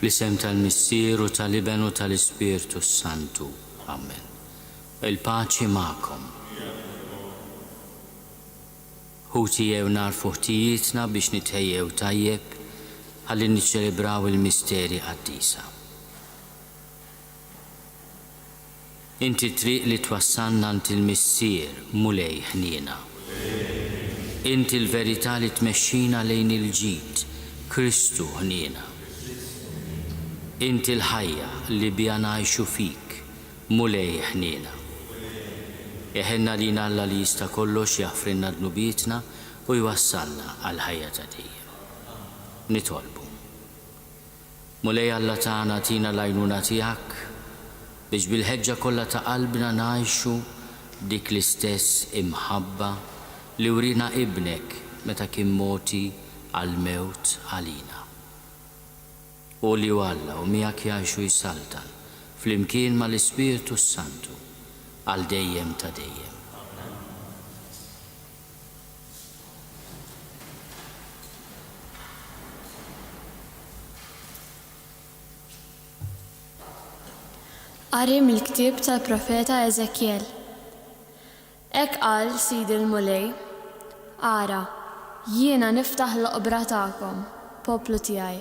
Fl-isem tal-Missier u tal-Iben u tal-Ispirtu Santu. Amen. Il-paċi ma'kom. Ħutijiew narfu ħtijietna biex nitħejjew tajjeb ħalli niċċelebraw il-misteri Quddiesa. Inti triq li twassalna ant il-Missier mulej ħniena. Inti l-verità li tmexxina lejn il-ġid, Kristu ħniena. Inti l-ħajja li biha ngħixu fik, mulej ħniena. Jeħenna lina Alla li jista' kollox jaħfrilna dnubietna u jwassalna għal ħajja ta' dejjem. Nitolbu. Mulej Alla tagħna tina l-għajnuna tiegħek biex bil-ħeġġa kollha ta' qalbna ngħixu dik l-istess imħabba li urina ibnek meta kien moti għal-mewt għalina. U li Alla u miegħek jgħixu jsaltan flimkien mal-Ispirtu Santu għal dejjem ta' dejjem. Qari mill-ktieb tal-profeta Eżekjel. Hekk qal Sidi l-Mulej, ara, jiena niftaħ l-oqbra tagħkom, poplu tiegħi,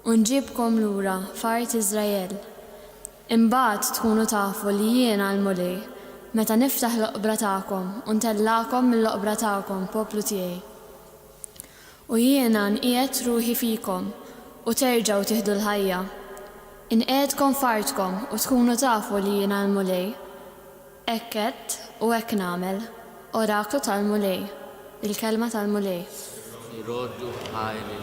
u nġibkom lura f'art Iżrael. Imbagħad tkunu tafu li jiena l-Mulej, meta niftaħ l-oqbra tagħkom u ntellakom mill-oqbra tagħkom, poplu tiegħi. U jiena nqiegħed ruħi fikom u terġgħu tieħdu l-ħajja. Inqiegħdkom f'artkom u tkunu tafu li jiena l-Mulej. Hekk għedt u hekk nagħmel. Oraklu tal-Mulej, il-kelma tal-Mulej. Iroddu ħajli.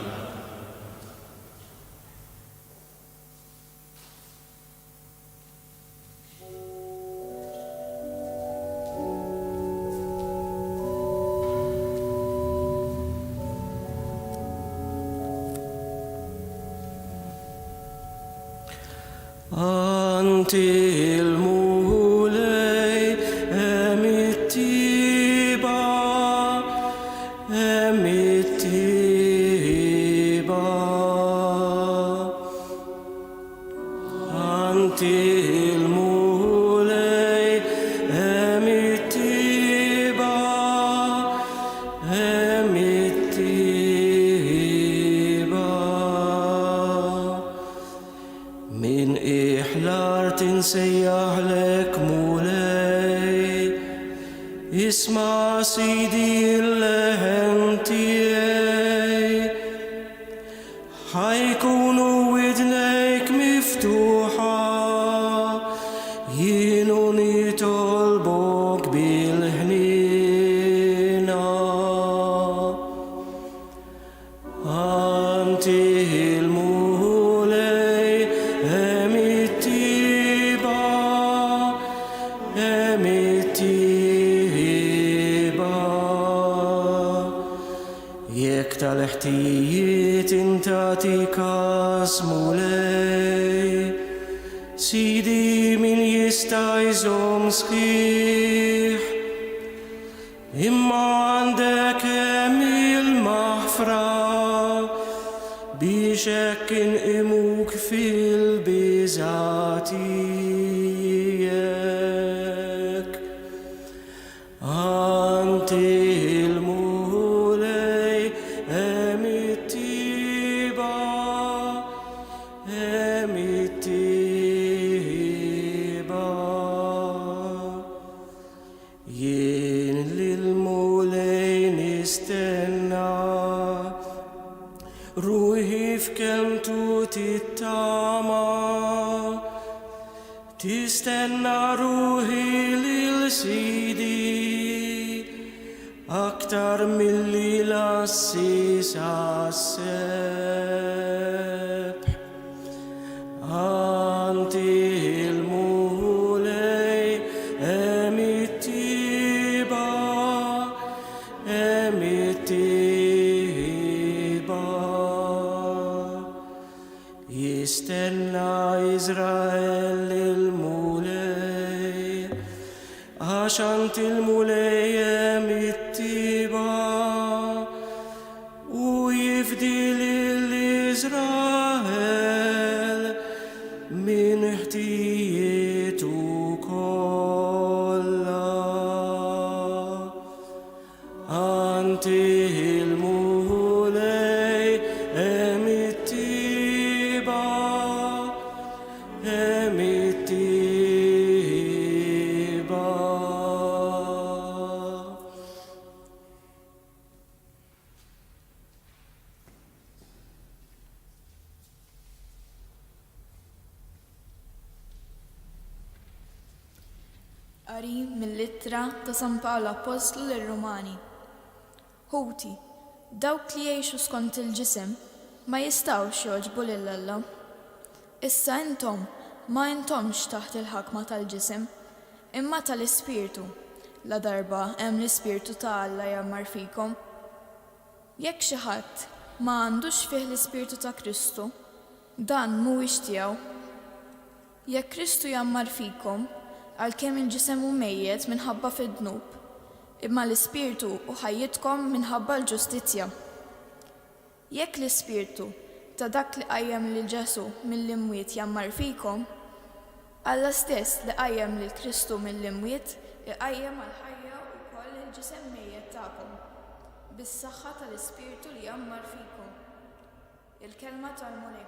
Anti il-mulej emittiba, Anti il-mulej emittiba, Min iħlar tinsejjaħlek mulej, isma' Sidi l-leħen tiegħi, ħajkunu widnejk miftuħa, jienu nitolbok bil-ħniena. Anti il-mulej emittiba, jekk tal-ħtijiet intati każ mulej, Sidi min jista' jżomm sħiħ, imma għandek hemm il-maħfra biex hekk inqimuk fil-biża' tiegħek. Anti il-mulej emittiba, jien lil-mulej nistenna, ruħi f'kelmtu tittama, tistenna ruħi lil Sidi aktar milli l-assis għas-sebħ. Anti il-mulej emittiba, jistenna Iżrael il-mulej, għax anti il-mulej emittiba, u jifdi lill-Iżrael Għaxanti il-mulej emittiba, emittiba. Qari mill-ittra ta' San Paolo Apostlu lir-Rumani. Ħuti, dawk li jgħixu skont il-ġisem ma jistgħux jogħġbu lil Alla. Issa intom ma intomx taħt il-ħakma tal-ġisem, imma tal-Ispirtu. La darba hemm l-Ispirtu ta' Alla jammar fikom. Jekk xi ħadd ma għandux fih l-Ispirtu ta' Kristu, dan mhuwiex tiegħu. Jekk Kristu jammar fikom, għalkemm il-ġisem hu mejjed minħabba fid-dnub, imma l-Ispirtu u ħajjitkom minħabba l-ġustizzja. Jekk l-Ispirtu ta' dak li qajjem lil Ġesu mill-imwiet jammar fikom, Alla stess li qajjem lil Kristu mill-imwiet iqajjem għall-ħajja wkoll il-ġisem mejjed tagħkom bis-saħħa tal-Ispirtu li jammar fikom. Il-kelma tal-Mulej.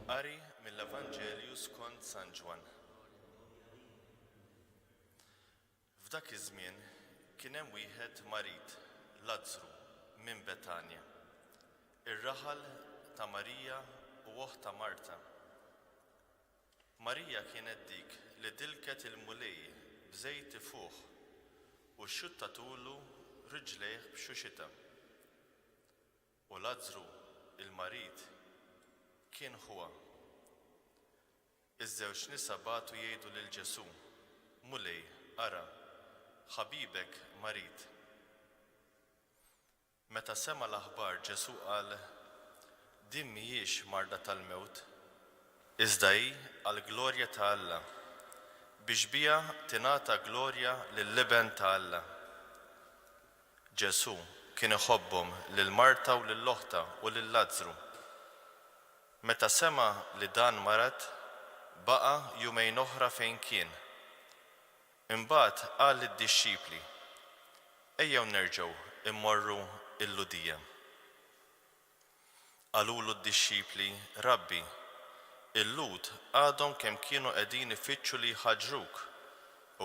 Qari mill-Evanġelju skont San Ġwan. F'dak iż-żmien kien hemm wieħed marid, Lażru, minn Betanja, ir-raħal ta' Marija u oħt ta' Marta. Marija kienet dik li dilket il-mulej b'żejt fuq u xxuttatulu riġlejh b'xuxita. U Lażru, il-marid, kien huwa. Iż-żewġ nisa batu jgħidu lil Ġesu, Mulej, ara, ħabibek marid. Meta sema l-aħbar Ġesu qal, din mhijiex marda tal-mewt, iżda hi għall-glorja ta' Alla, biex biha tingħata glorja lil-liben ta' Alla. Ġesu kien iħobbhom lil Marta u lill-oħta u lil Lażru. Meta sema li dan marat, baqa' jumejn oħra fejn kien. Imbagħad qal lid-dixxipli, ejjew nerġgħu immorru il-Ludija. Qalulu d-dixxipli, Rabbi, il-lud għadhom kemm kienu qegħdin ifittxu li jħaġruk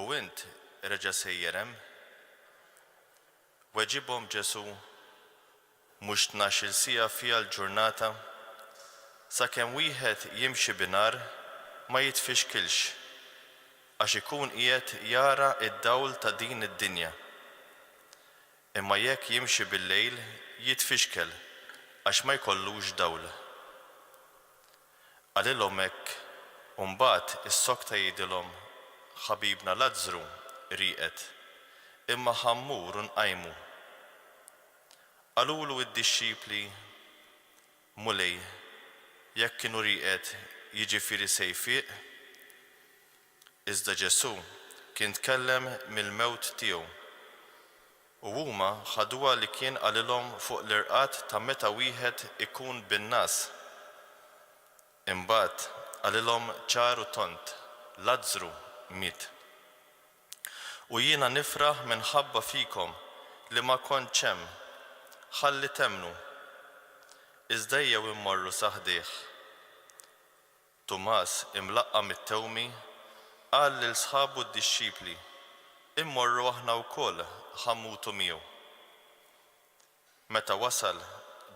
u int reġa' sejjer hemm? Weġibhom Ġesu, mhux 12 siegħa fiha l-ġurnata, sakemm wieħed jimxi binar ma jitfixkilx, għax ikun qiegħed jara d-dawl ta' din id-dinja. Imma jekk jimxi bil-lejl jitfixkel għax ma jkollux dawl. Qalilhom hekk u mbagħad is-sokta jgħidilhom ħabibna Lażru rieqed, imma ħammur u nqajmu. Qalulu d-dixxipli, Mulej, jekk kienu rieqed jiġifieri se jfieq? Iżda Ġesu kien tkellem mill-mewt tiegħu u huma ħaduha li kien qalilhom fuq l-irqad ta' meta wieħed ikun bin-nas. Imbagħad għalilhom ċar u tont, Lazzru miet. U jiena nifraħ minħabba fikom li ma kontx hemm, ħalli temnu, iżda jew immorru saħdieħ. Tumas imlaqqa mit-tewmi qal lil sħabu d-dixxipli, immorru aħna wkoll ħammutu miegħu. Meta wasal,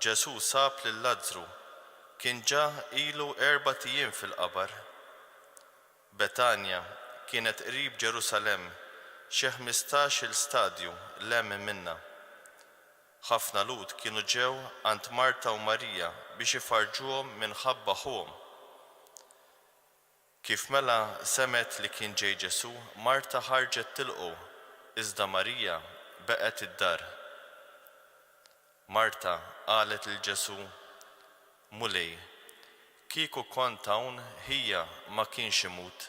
Ġesu sab lil Lazzru kien ġa ilu 4 ijiem fil-qabar. Betanja kienet qrib Ġerusalemm xi 15-il stadju lemm minnha. Ħafna lud kienu ġew għand Marta u Marija biex ifarġuhom minħabba ħuhom. Kif mela semet li kien ġej Ġesu, Marta ħarġet tilqu, iżda Marija beqgħet id-dar. Marta qalet lil Ġesu, Mulej, kieku kont hawn hija ma kienx imut.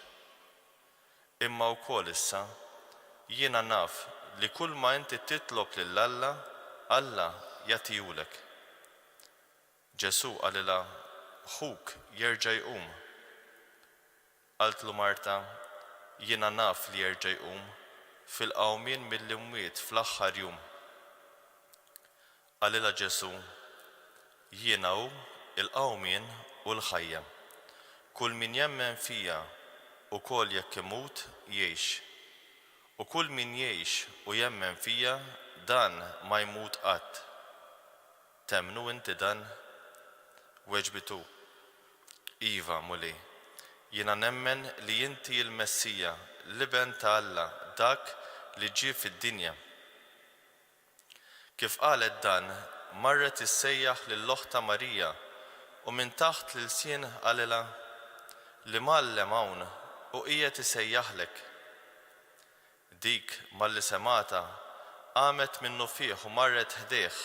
Imma wkoll issa jiena naf li kull ma inti titlob lil Alla jagħtihulek. Ġesu qalilha, ħuk jerġa' jqum. Qaltlu Marta, jiena naf li jerġa' jqum fil-qawmien mill-imwiet fl-aħħar jum. Qalilha Ġesu, jiena hu il-qawmien u l-ħajja. Kull min jemmen fija ukoll jekk imut jgħix. U kull min jgħix u jemmen fija dan ma jmut qatt. Temnu inti dan? Weġbitu, Iva Mulej, jiena nemmen li inti l-Messija, l-Iben ta' Alla, dak li ġie fid-dinja. Kif qalet dan, marret issejjaħ lill-oħta Marija u minn taħt l-sien qalilha li mallem hawn u qiegħed isejjaħlek. Dik malli semata qamet minnu fih u marret ħdejh.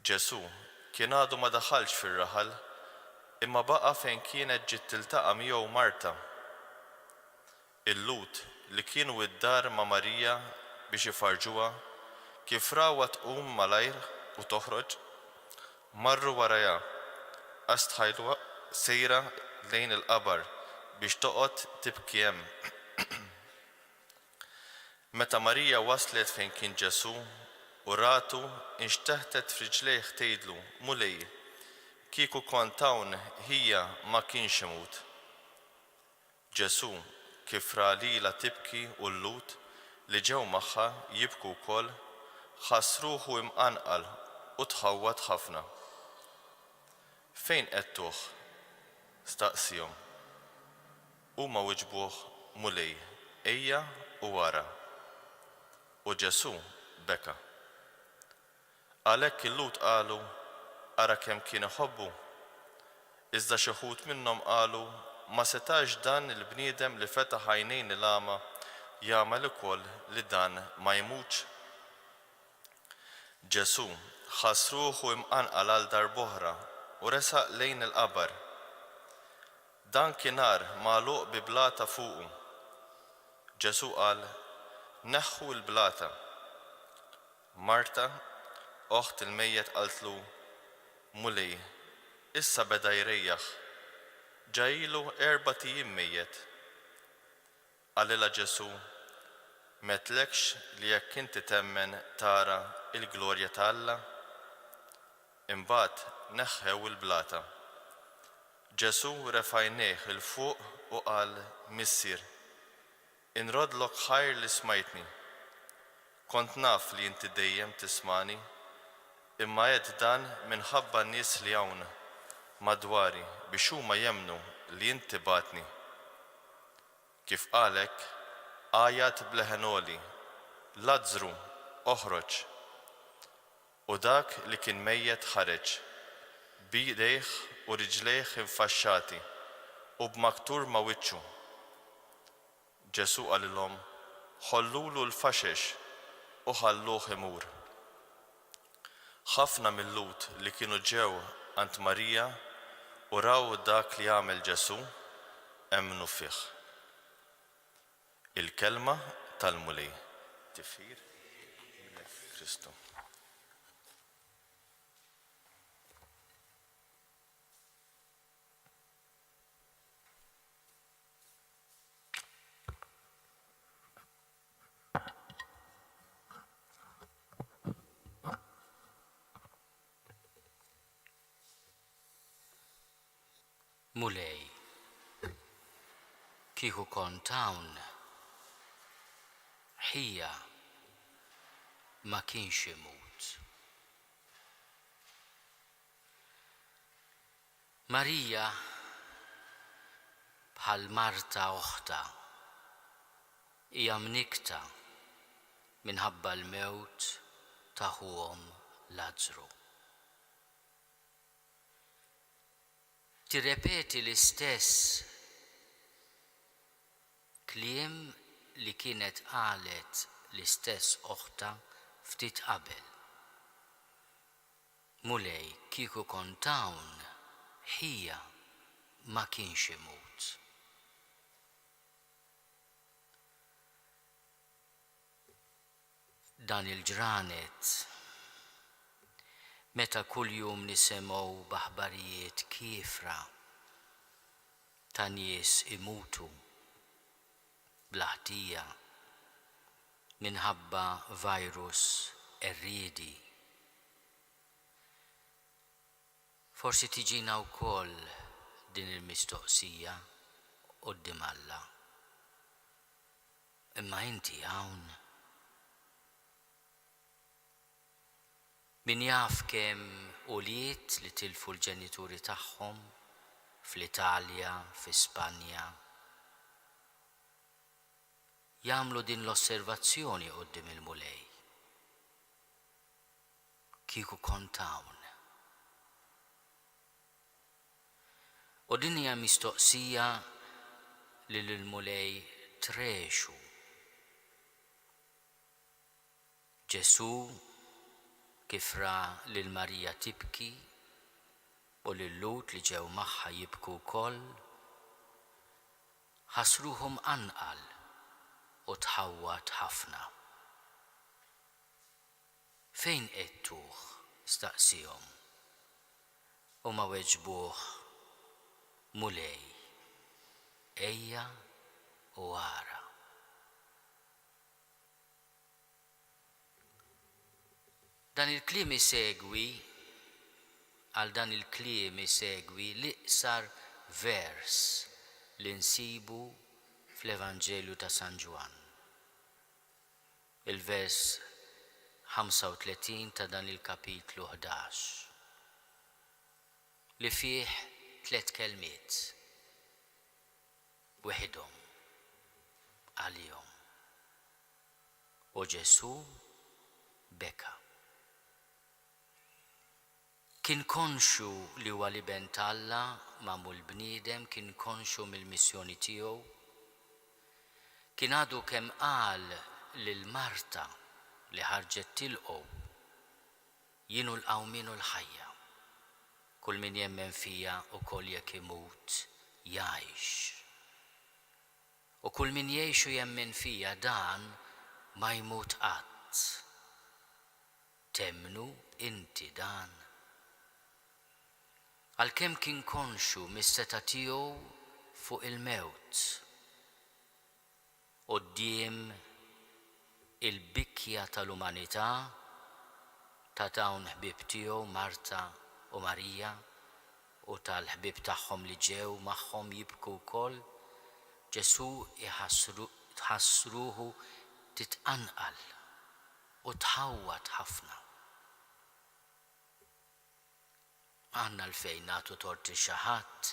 Ġesu kien għadu ma daħalx fir-raħal imma baqa' fejn kienet ġiet tiltaqa' miegħu Marta. Il-lut li kienu id-dar ma' Marija biex ifarġuha kif rawa tqum malajr u toħroġ, marru warajha għax tħajluha sejra lejn il-qabar biex toqgħod tibki hemm. Meta Marija waslet fejn kien Ġesu u ratu inxteħtet f'riġlejh tgħidlu, Mulej, kieku kont hawn hija ma kienx imut. Ġesu kif ra lilha tibki u l-lut li ġew magħha jibku wkoll, ħassruh imqanqal u tħawwad ħafna. Fejn qedtuh? Staqsihom. Huma wiġbuh, Mulej, ejja u wara. U Ġesu beka. Għalhekk il-lut qalu, ara kemm kien iħobbu. Iżda xi wħud minnhom qalu, ma setax dan il-bniedem li fetaħ għajnejn il-għama jagħmel ukoll li dan ma jmutx. Ġesu ħassruh u imqanqal għal darb'oħra u resaq lejn il-qabar. Dan kien nar magħluq bi blata fuqu. Ġesu qal, neħħu l-blata. Marta, oħt il-mejjet qaltlu, Mulej, issa beda jrejjaħ, ġajilu 4 ijiem mejjet. Qalilha Ġesu, metlekx li jekk inti temmen tara il-glorja ta' Alla? Imbagħad neħħew il-blata. Ġesu refa' għajnejh il fuq u qal, Missier, inrodlok ħajr li smajtni. Kont naf li inti dejjem tismani, imma qed dan minħabba n-nies li hawn madwari biex huma jemmnu li inti batni. Kif qalek, għajat bleħenoli, Lazzru, oħroġ. U dak li kien mejjed ħareġ, b'idejh u riġlejh infaxxati u b'maktur ma' wiċċu. Ġesu qalilhom, ħollulu l-faxex u ħalluh imur. Ħafna mill-lut li kienu ġew għand Marija u raw dak li għamel Ġesu emmnu fih. Il-kelma tal-Mulej. Tifir Kristu. Mulej, kieku kont hawn, ħija ma kienx imut. Marija bħal Marta oħta hija mnikta minħabba l-mewt ta' ħuhom Lażru. Tirrepeti l-istess kliem li kienet qalet l-istess oħta ftit qabel. Mulej, kieku kont hawn, ħija ma kienx imut. Dan il-ġranet, meta kuljum nisimgħu b'aħbarijiet kiefra ta' nies imutu bla ħtija minħabba virus erriedi. Forsi tiġina wkoll din il-mistoqsija quddiem Alla. Imma inti hawn? Min jaf kemm uliet li tilfu l-ġenituri tagħhom fl-Italja, fl-Ispanja, jagħmlu din l-osservazzjoni quddiem il-mulej. Kieku kont hawn. U din hija mistoqsija li l-mulej trexu. Ġesu kif ra lil Marija tibki u lil Lut li ġew magħha jibku wkoll, ħassruhom anqal u tħawwat ħafna. Fejn qedtuh? Staqsihom. U ma weġbuh, mulej, ejja u ara. Dan il-kliem isegwi, għal dan il-kliem isegwi l-iqsar vers li nsibu fl-Evanġelju ta' San Ġwan. Il-vers 35 ta' dan il-kapitlu 11, li fih 3 kelmiet, weħidhom għalihom. U Ġesu beka. Kien konxu li huwa liben Alla magħmul bniedem, kien konxu mill-missjoni tiegħu. Kien għadu kemm qal lil Marta li ħarġet tilqgħu, jien ulqgħu mienu l-ħajja. Kull min jemmen fija ukoll jekk imut jgħix. U kull min jgħix u jemmen fija dan ma jmut qatt. Temnu inti dan? Għalkemm kien konxu mis-seta tiegħu fuq il-mewt, quddiem il-bikja tal-umanità ta' dawn ħbieb tiegħu Marta u Marija u tal-ħbieb tagħhom li ġew magħhom jibku wkoll, Ġesu tħassruhu titqanqal u tħawwat ħafna. Għanna l-fejn nagħtu torti xi ħadd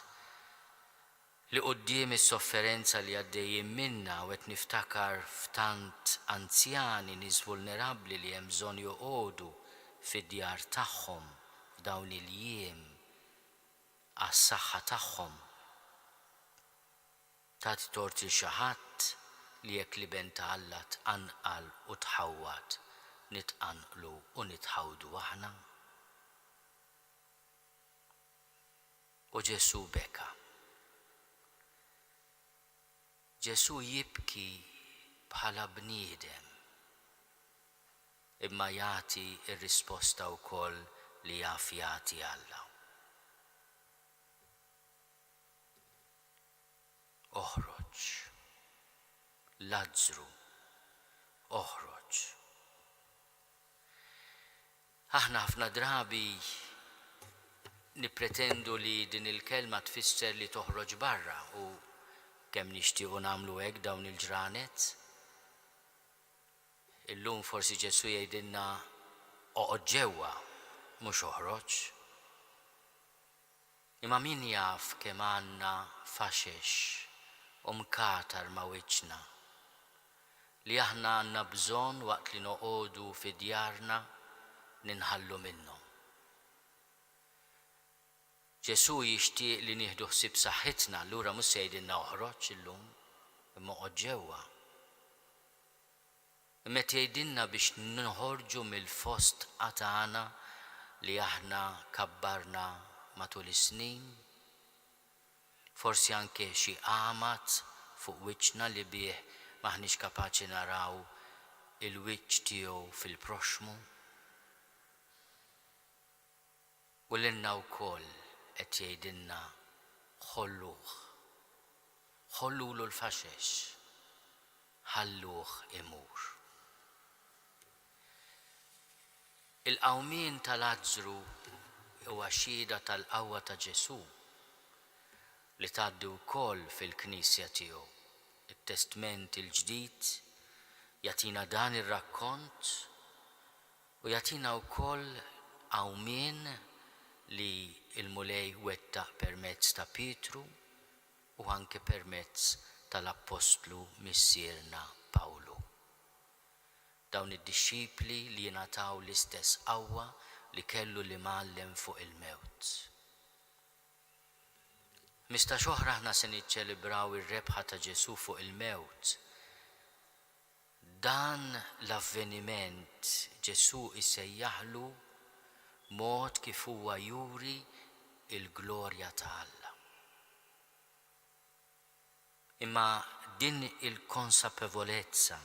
li quddiem is-sofferenza li għaddejjin minnha u qed niftakar f'tant anzjani nies vulnerabbli li hemm bżonn joqogħdu fid-djar tagħhom f'dawn il-jiem għas-saħħa tagħhom. Tagħti torti xi ħadd li jekk liben ta' Alla tqanqal u tħawwat nitqanqlu u nitħawdu aħna. U Ġesu beka. Ġesu jibki bħala bniedem, imma jagħti r-risposta wkoll li jaf jagħti Alla. Oħroġ, Lażru, oħroġ. Aħna ħafna drabi nipretendu li din il-kelma tfisser li toħroġ barra u kemm nixtiequ nagħmlu hekk dawn il-ġranet. Illum forsi Ġesu jgħidilna oqgħod ġewwa mhux oħroġ. Imma min jaf kemm għandna faxex u mkatar ma' wiċċna li aħna għandna bżonn waqt li noqogħdu fi djarna ninħallu minnhom. Ġesu jixtieq li nieħdu ħsieb saħħitna, allura mhux se jgħidilna oħroġ illum, imma oqgħod ġewwa. Imma jgħidilna biex noħorġu mill-fost tagħna li aħna kabbarna matul is-snin, forsi anke xi qamat fuq wiċċna li bih maħniex kapaċi naraw il-wiċċ tiegħu fil-proxmu. U lilna wkoll qed jgħidilna ħolluh. Ħollulu l-faxex, ħalluh imur. Il-qawmien tal-Ażru huwa xhieda tal-qawwa ta' Ġesu li tgħaddi wkoll fil-Knisja tiegħu. Il-Testament il-ġdid jagħtina dan ir-rakkont u jagħtina wkoll qawmien li il-mulej wettaq permezz ta' Pietru u anke permezz tal-Apostlu missierna Pawlu. Dawn id-dixxipli li jingħataw l-istess qawwa li kellu li mgħallem fuq il-mewt. Mistax oħra aħna se niċċelebraw ir-rebħa ta' Ġesu fuq il-mewt. Dan l-avveniment Ġesu isejjaħlu mod kif huwa juri il-glorja ta' Alla. Imma din il-konsapevolezza,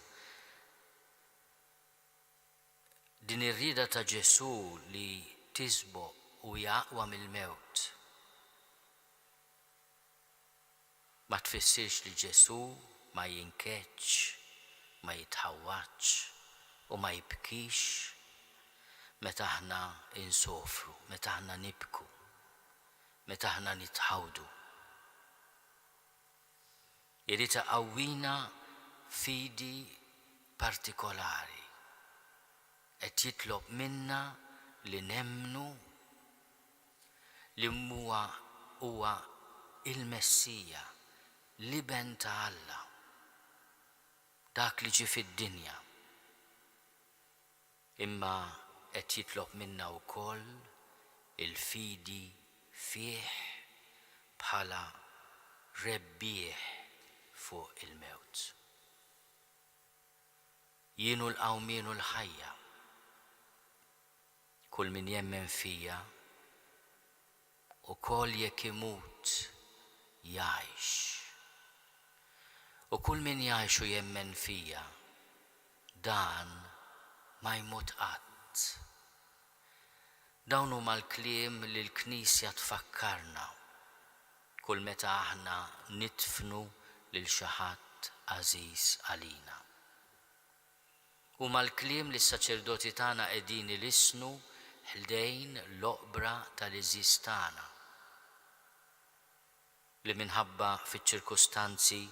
din ir-rieda ta' Ġesu li tisboq u jaqwa mill-mewt ma tfissirx li Ġesu ma jinkeċċ, ma jitħawwaċ u ma jibkix meta aħna insofru, meta aħna nibku, meta aħna nitħawdu. Irid iqawwina fidi partikolari qed jitlob minna li nemmnu li huwa il-Messija, l-iben ta' Alla, dak li ġie fid-dinja. Imma qed jitlob minna wkoll il-fidi fih bħala rebbieħ fuq il-mewt. Jienu l-qawmien u l-ħajja, kull min jemmen fija ukoll jekk imut jgħix. U kull min jgħix u jemmen fija dan ma jmut qatt. Dawn huma l-kliem li l-Knisja tfakkarna kull meta aħna nitfnu lil xi ħadd għażiż għalina. Huma l-kliem li s-saċerdoti tagħna qegħdin ilisnu ħdejn l-oqbra tal-iżiż tagħna li minħabba fiċ-ċirkustanzi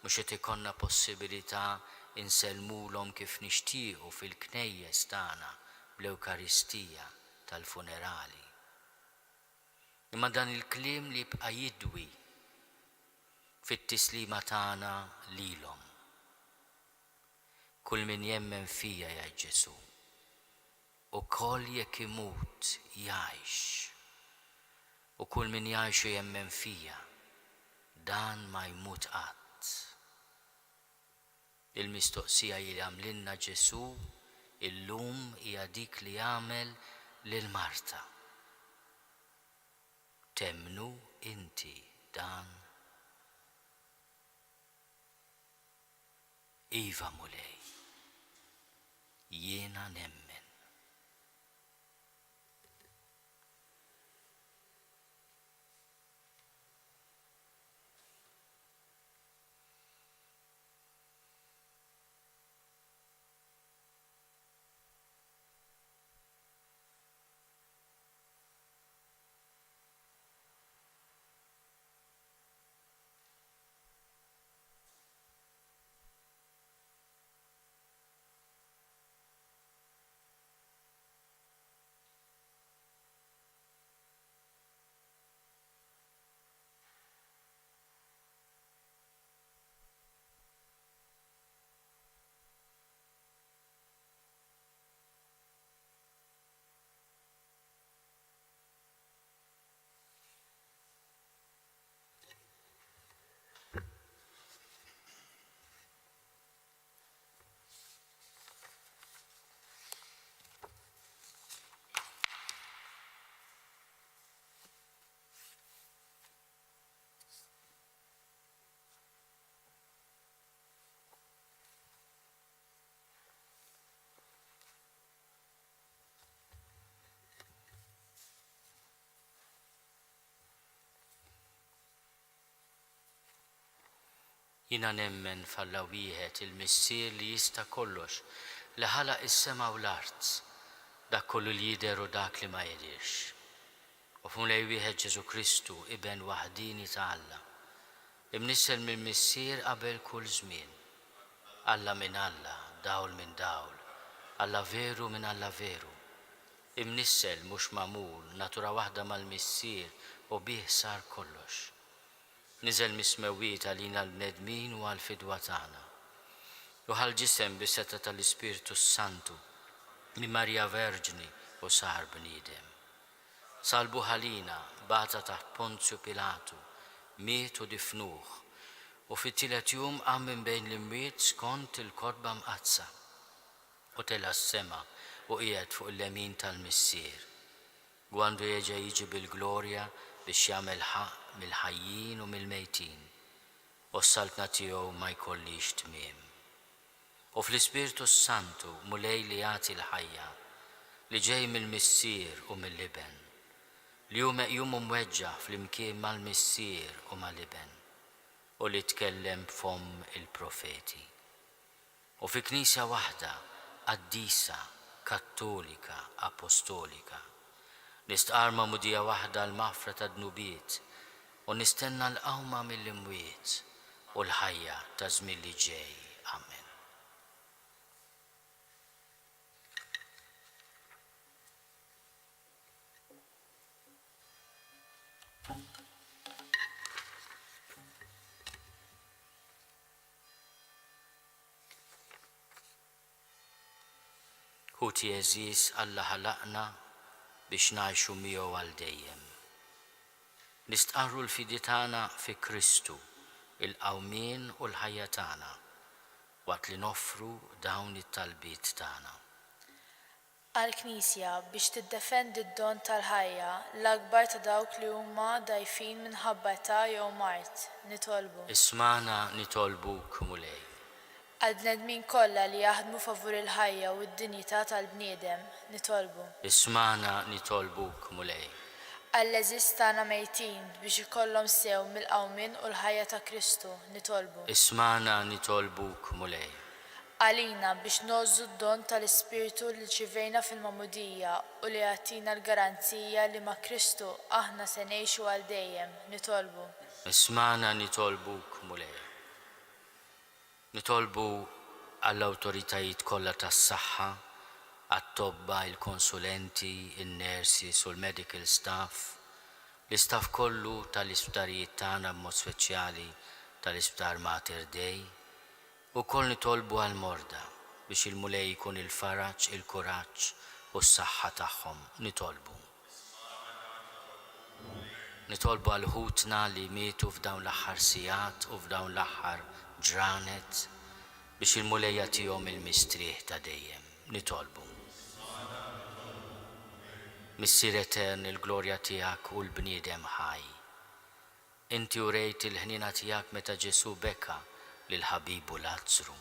mhux qed ikollna possibilità insellmulhom kif nixtiequ fil-knejjes tagħna bl-Ewkaristija tal-funerali. Imma dan il-kliem li jibqa' jidwi fit-tislima tagħna lilhom. Kull min jemmen fija jgħid Ġesu, ukoll jekk imut jgħix. U kull min jgħix u jemmen fija dan ma jmut qatt. Il-mistoqsija li għamlilna Ġesu illum hija dik li jagħmel lil Marta. Temnu inti dan? Iva mulej, jiena nemmen. Jina nemmen f'Alla wieħed il-missier li jista' kollox li ħalaq is-sema u l-art, dak kollu li jidher u dak li ma jidirx. U f'mulej wieħed Ġesu Kristu iben waħdini ta' Alla, imnissel mill-missier qabel kull żmien. Alla minn Alla, dawl minn dawl, Alla veru minn Alla veru. Imnissel mhux magħmul, natura waħda mal-missier u bih sar kollox. Niżel mismewwiet għalina l-bnedmin u għal-fidwa tagħna. U ħal-ġisem bis-seta tal-Ispiritu Santu minn Marja Verġni u sar bniedem. Salbu ħalina bata taħt Ponzju Pilatu, miet u difnuh, u fit-tielet jum qam minn bejn l-imwiet skont il-kotba mqazza u tela s-sema u qiegħed fuq il-lemin tal-missier. Gwandu jeġa jiġi bil-glorja biex jagħmel ħaq mill-ħajjin u mill-mejtin, u s-saltna tiegħu ma jkollix tmiem. U fl-Ispiritu Santu mulej li jagħti l-ħajja, li ġej mill-missier u mill-liben, li hu meqjum u mweġġa' flimkien mal-missier u mal-liben, u li tkellem b'fomm il-profeti. U fi Knisja waħda, Quddiesa, Kattolika, Apostolika, nistqarma mudija waħda l-maħfra ta' dnubiet u nistenna l-qawma mill-imwiet u l-ħajja ta' żmien li ġej. Amen. Ħuti eżis Alla ħalaqna biex ngħixu miegħu għal dejjem. Nistqarru l-fidi tagħna fi Kristu, il-qawmien u l-ħajja tagħna, waqt li noffru dawn it-talbiet tagħna. Għall-Knisja biex tiddefendi d-don tal-ħajja l-akbar ta' dawk li huma dgħajfin minħabba età jew mart, nitolbu. Ismana nitolbuk mulej. Għall-bnedmin kollha li jaħdmu favur il-ħajja u d-dinjità tal-bniedem, nitolbu. Ismana nitolbuk mulej. Għall-eżis tagħna mejtin biex ikollhom sew mill-qawmien u l-ħajja ta' Kristu, nitolbu. Ismana nitolbuk mulej. Għalina biex nożżu d-don tal-Ispiritu li ċivejna fil-mamudija u li jagħtina l-garanzija li ma' Kristu aħna se ngħixu għal dejjem, nitolbu. Ismana nitolbuk mulej. Nitolbu għall-awtoritajiet kollha tas-saħħa, għat-tobba, il-konsulenti, in-nurses u l-medical staff, l-istaff kollu tal-isptarijiet tagħna b'mod speċjali tal-Isptar Mater Dei, u koll nitolbu għall-morda biex il-mulej jkun il-faraġġ, il-kuraġġ u s-saħħa tagħhom. Nitolbu għall-ħutna li mietu f'dawn l-aħħar sigħat u f'dawn l-aħħar ġranet biex il-mulej jagħtihom il-mistrieħ ta' dejjem. Nitolbu. Missier etern il-glorja tiegħek u l-bniedem ħaj. Inti urejt il-ħnina tiegħek meta Ġesu bekka lil ħabibu Lazzru.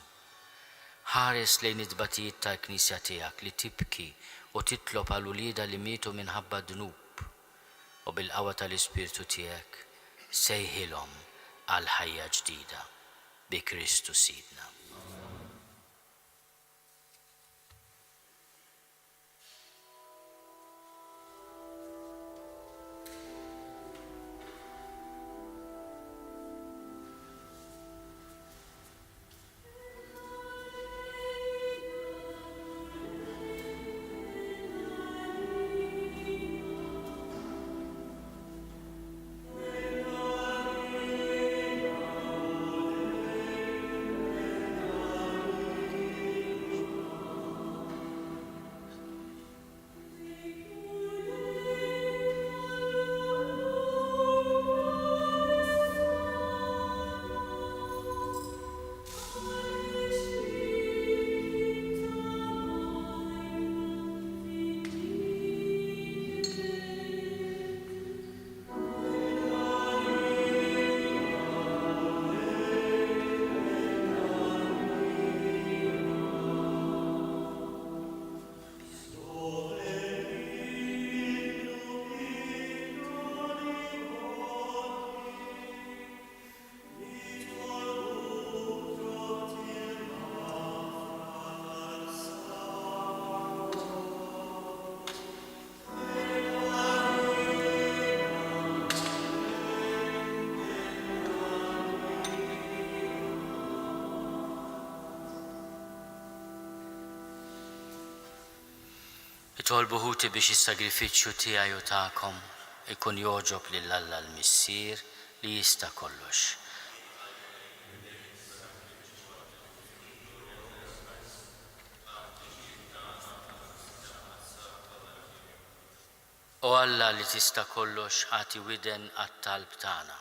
Ħares lejn it-tbatijiet tal-Knisja tiegħek li tibki u titlob għal ulieda li mietu minħabba dnub u bil-qawwa tal-Ispirtu tiegħek sejħilhom għal ħajja ġdida bi Kristu Sidna. Nitolbu ħuti biex is-sagrifiċċju tiegħi u tagħkom ikun joġob lil Alla l-Missier li jista' kollox. O Alla li tista' kollox għati widen għat-talb tagħna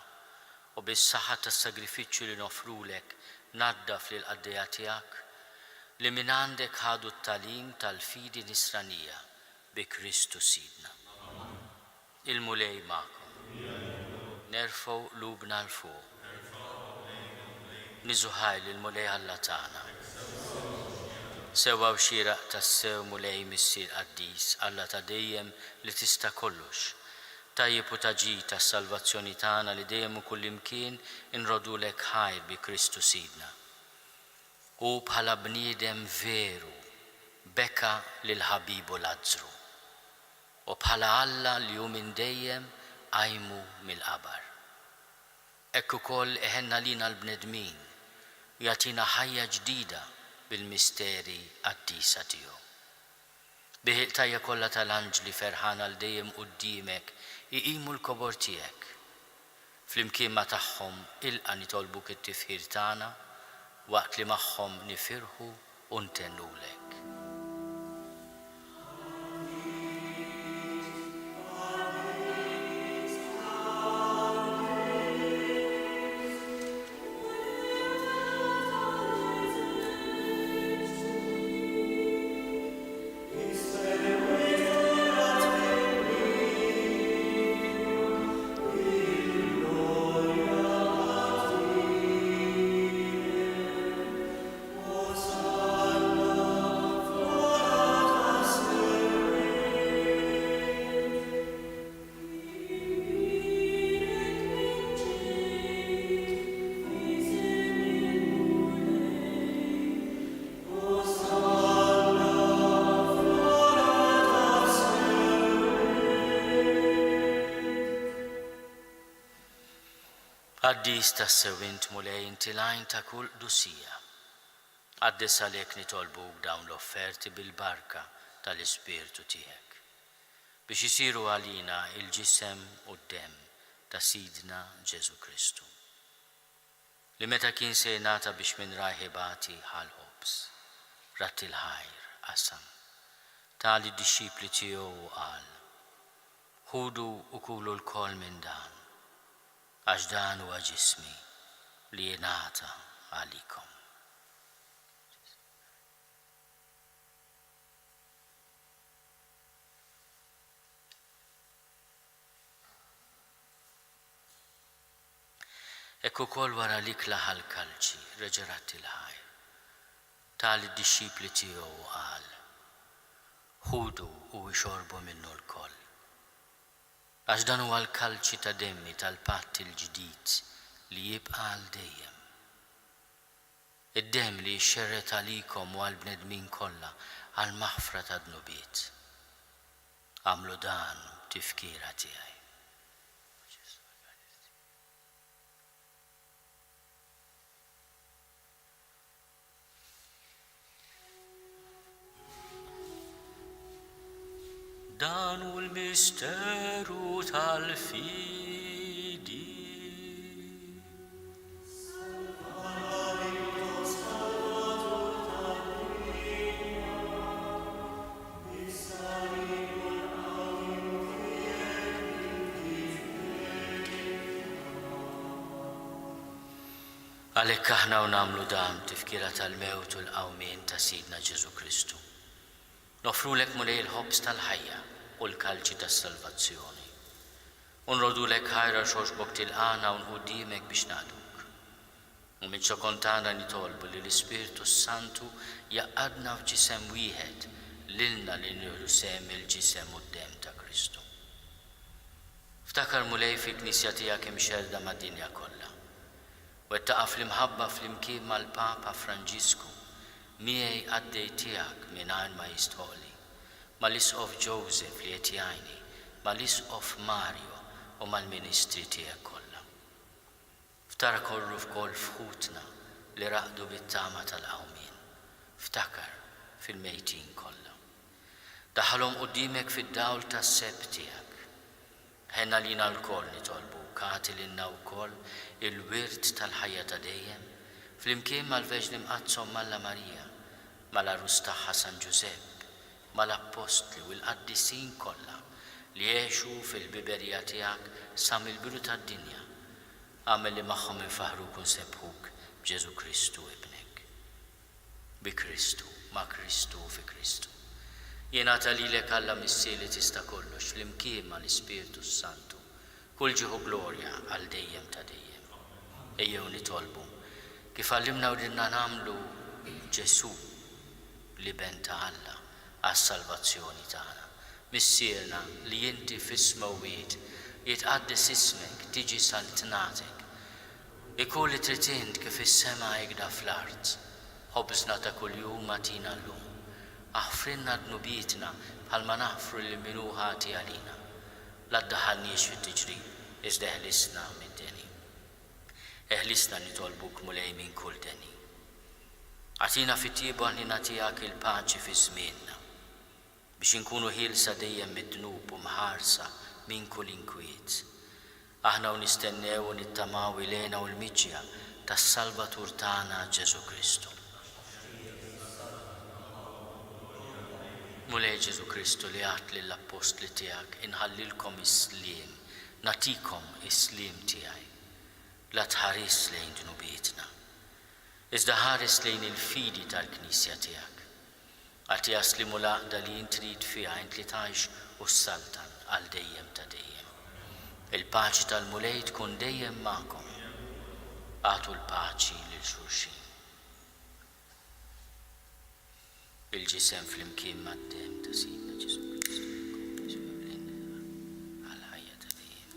u bis-saħħa tas-sagrifiċċju li nofrulek naddaf lil qaddejja tiegħek li minn għandek ħadu t-talim tal-fidi nisranija bi Kristu Sidna. Il-mulej magħkom. Nerfgħu lubna l-fuq. Niżuħaj lill-mulej Alla tagħna. Sewa u xieraq tas-sew mulej Missier Quddies Alla ta' dejjem li tista' kollox. Tajjeb u taġid tas-salvazzjoni tagħna li dejjem u kullimkien inrodulek ħajr bi Kristu Sidna. U bħala bniedem veru beka lil ħabibu Lazzru. U bħala Alla li hu minn dejjem għajmu mill-qabar. Hekk ukoll eħenna lina l-bnedmin u jagħtina ħajja ġdida bil-misteri Quddiesa tiegħu. Biħiq tajja kollha tal-anġli ferħana l dejjem quddiemek iqimu l-kobor tiegħek. Flimkien ma' tagħhom ilqa' nitolbuk it-tifħir tagħna waqt li magħhom nifirħu u ntennulek. Quddies tas-sewint mulej inti lajn ta' kull qdusija. Qaddes għalhekk nitolbuk dawn l-offerti bil-barka tal-Ispirtu tiegħek biex isiru għalina il-ġisem u d-demm ta' Sidna Ġesu Kristu. Li meta kien se jingħata biex minn raħibati ħal-ħobs, ratti l-ħajr qasam, tali d-dixxipli tiegħu qal: ħudu u kulu l-kol minn dan, għax dan huwa ġismi li jingħata għalikom. Ekku kol wara li klaħa l-kalċi reġerat il-ħajr. Tali d-dixxipli tiegħu qal: ħudu u ixorbu minnu l-koll. Għax dan huwa l-kalċi ta' demmi tal-patt il-ġdid li jibqa' għal dejjem. Id-demm li jxerret għalikom u għall-bnedmin kollha għal maħfra ta' dnubiet. Għamlu dan tifkira tiegħi. Dan u l-misteru tal-fidi. Għalhekk aħna u nagħmlu dan tifkira tal-mewt u l-qawmien ta' Sidna Ġesu Kristu. Nofrulek mulej il-ħobs tal-ħajja u l-kalċi tas-salvazzjoni. Unrodulek ħajra xoġbok tilqana u nħuddimek biex naduk. U minn ċokontana nitolbu li l-Ispirtu Santu jaqqadna f'ġisem wieħed lilna li nieħdu sehem il-ġisem u d-demm ta' Kristu. Ftakar mulej fil-Knisja tiegħek imxerda mad-dinja kollha. Wettaqa' fl-imħabba fl-imkien mal-Papa Franġisku miegħi għaddej tiegħek mingħajr ma jistħoqli, mal-Isqof Joseph li qed jgħinni, mal-Isqof Mario u mal-Ministri tiegħek kollha. Ftakar korru f'koll fħutna li raqdu bit-tama tal-qawmien. Ftakar fil-mejtin kollha. Daħalhom qudiemek fid-dawl tas-seb tiegħek. Ħenna lina l-koll nitolbu kati lilna wkoll il-wirt tal-ħajja ta' dejjem flimkien mal-Verġni Mqazzom Malla Marija, mal-Arus tagħha San Ġusepp, mal-Apostli u l-Qaddisin kollha li jgħixu fil-biberija tiegħek sa mill-bidu tad-dinja. Għamel li magħhom infaħruk u nsebħuk b'Ġesu Kristu ibnek. Bi Kristu, ma' Kristu u fi Kristu. Jingħata lilek Alla missieri tista' kollox flimkien mal-Ispiritu Santu. Kull ġieħu glorja għal dejjem ta' dejjem. Ejjew nitolbu kif għallimna u dinna nagħmlu Ġesu li ben ta' Alla għas-salvazzjoni tagħna. Missierna li inti fis-smawwiet jitqaddis ismek tiġi saltnatek. Ikun li trid int kif is-sema jgda fl-art. Ħobżna ta' kuljum atina llum. Aħfrinna dnubietna bħalma naħfru li minnu ħati għalina. La ddaħħalniex fit-tiġrid, iżda eħlisna mid-deni. Eħlisna nitolbuk mulej minn kull deni. Għatina fit-tiebu li nagħtihak il-paċi fi żmienna biex inkunu ħielsa dejjem mid-dnub u mħarsa minn kull inkwiet. Aħna u nistennew u nittamaw ilejna u l-miġja tas-Salvatur tagħna Ġesu Kristu. Mulej Ġesu Kristu li għat lill-Apostli tiegħek inħallilkom is-sliem, natikom is-sliem tiegħi. La tħares lejn dnubietna, iżda ħares lejn il-fidi tal-Knisja tiegħek. Għati jaslimu l-għaqda li jintrid fiha int li tgħix u s-saltan għal dejjem ta' dejjem. Il-paċi tal-mulej tkun dejjem magħkom. Għatu l-paċi lil xulxin. Il-ġisem flimkien mad-dem ta' Sidna Ġesu Kristu għal ħajja ta' dejjem.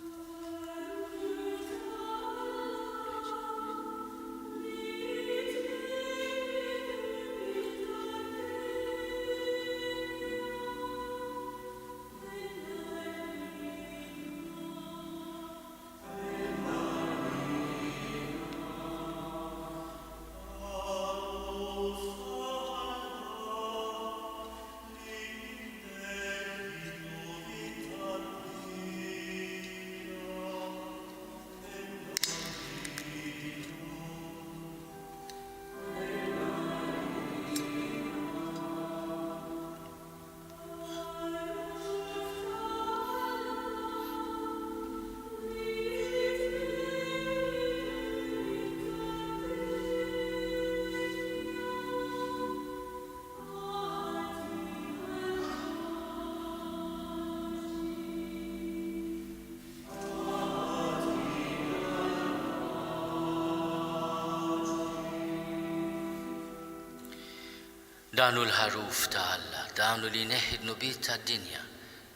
Danu l-ħaruf ta' Alla, danu li neħid nubiet ta' dinja,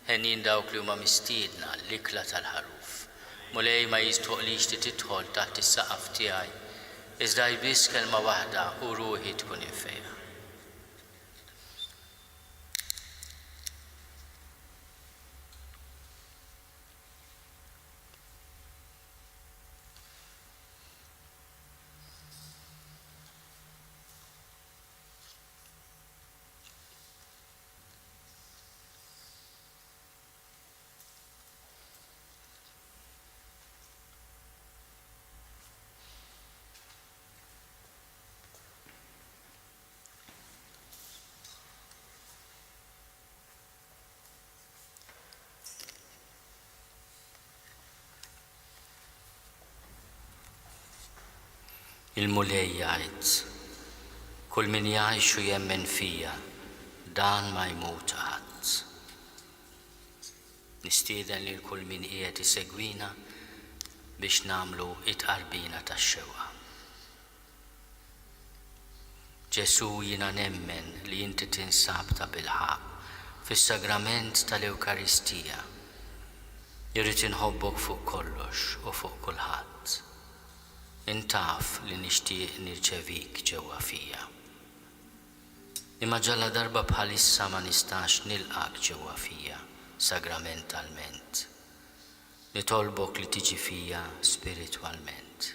ħenin dawk li huma mistiedna l-ikla tal-ħaruf. Mulej ma jistoqlix li tidħol taħt is-saqaf tiegħi, iżda jbiss kelma waħda u ruħi tkun infejha. Il-mulej jgħid, kull min jgħix u jemmen fija, dan ma jmut ħadd. Nistieden lil kull min qiegħed isegwina biex nagħmlu it-qarbina tax-xewqa. Ġesu jiena nemmen li inti tinsab ta' bilħaq fis-sagrament tal-Ewkaristija. Irrid inħobbok fuq kollox u fuq kulħadd. Intaf li nixtieq nirċevik ġewwa fija. Imma ġalla darba bħalissa ma nistax nilqak ġewwa fija sagramentalment. Nitolbok li tiġi fija spiritwalment.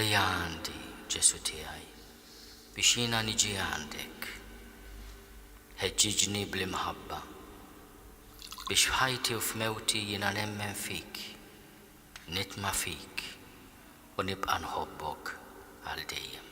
Ejja għandi, Ġesu tiegħi, biex jiena niġi għandek. ħeġġiġni bl-imħabba biex f'ħajti u f'mewti jiena nemmen fik, nitma' fik u nibqa' nħobbok għal dejjem.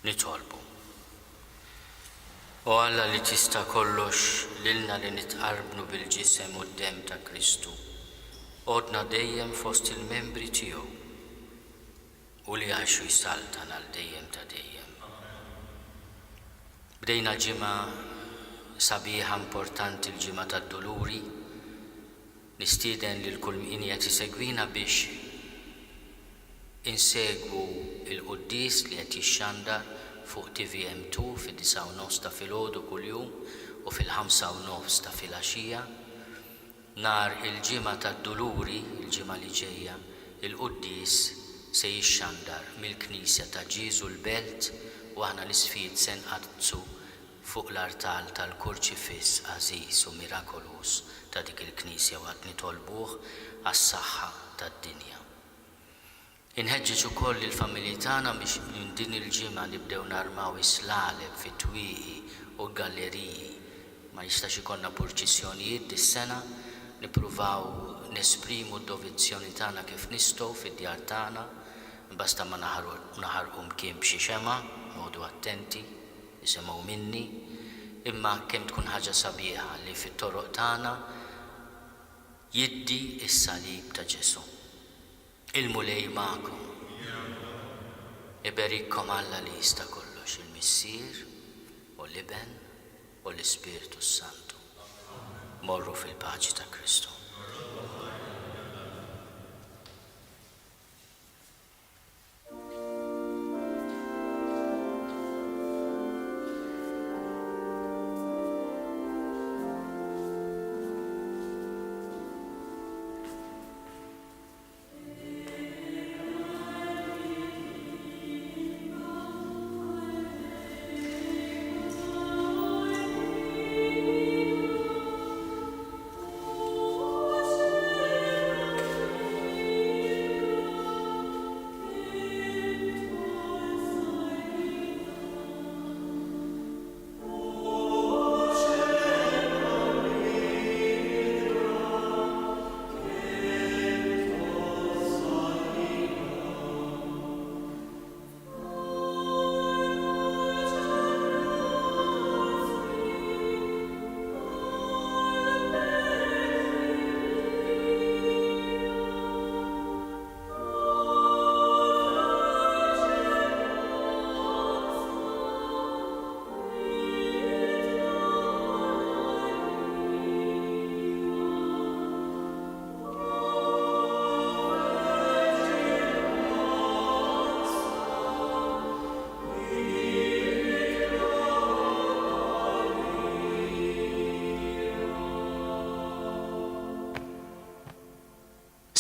Nitolbu. U Alla li tista' kollox lilna li nitqarbnu bil-ġisem u d-dem ta' Kristu, għodna dejjem fost il-membri tiegħu u li għaxu jsaltan għal dejjem ta' dejjem. Bdejna ġimgħa sabiħa importanti l-ġimgħa tad-Duluri, nistieden lil kull min qed isegwina biex insegwu il-Quddies li qed jixxandar fuq TVM2 fid-9:09 ta' filgħodu kuljum u fil-5:09 ta' filgħaxija. Nhar il-ġimgħa tad-Duluri, il-ġimgħa li ġejja, il-Quddies se jixxandar mill-Knisja ta' Ġiesu l-Belt u aħna l-isfid se nqadsu fuq l-artal tal-Kurċifiss għażiż u mirakolus ta' dik il-Knisja u qed nitolbuh għas-saħħa tad-dinja. Inħeġġeġ ukoll il-familji tagħna biex minn din il-ġimgħa nibdew narmaw is-slaleb fit-twieqi u galleriji. Ma jistax ikollna purċissjonijiet dis-sena, nippruvaw nesprimu d-dovizzjoni tagħna kif nistgħu fid-djar tagħna, basta ma naħarqu mkien b'xi xema, noqogħdu attenti, isemgħu minni, imma kemm tkun ħaġa sabiħa li fit-toroq tagħna jiddi is-salib ta' Ġesu. Il-mulej ma'kom. Iberikkom Alla li jista' kollox, il-Missier u l-Iben u l-Ispiritu Santu. Morru fil-paċi ta' Kristu.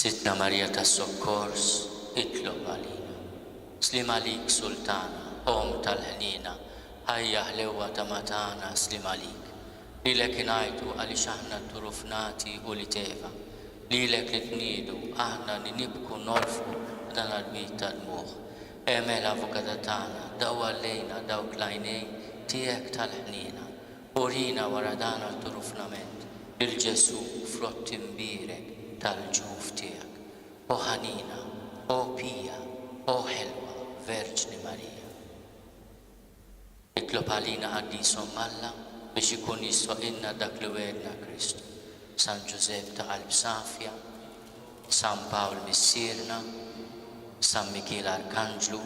Sitna Marija tas-Sokkors, itlob għalina. Slim għalik Sultana, Om tal-ħnina, ħajja ħlewa ta' matana slim għalik. Lilek inajtu għaliex aħna turufnati u li teva. Lilek li tnidu aħna li nibku norfu dan għal-bit tal-muħ. Emel avukata tagħna, daw għallejna dawk lajnej tiegħek tal-ħnina. Urina wara dan għal-turufnament, il-Ġesu frott imbirek tal-ġuf tiegħek. O ħanina, o pija, o ħelwa, Verġni Marija. Itlob għalina għaddisom Alla biex ikun jissoqilna dak li wedna Kristu. San Ġusepp ta' qalb safja, San Pawl missierna, San Mikil Arkanġlu,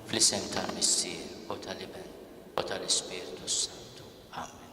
fl-isem tal-Missier u tal-Iben u tal-Ispiritu Santu. Amen.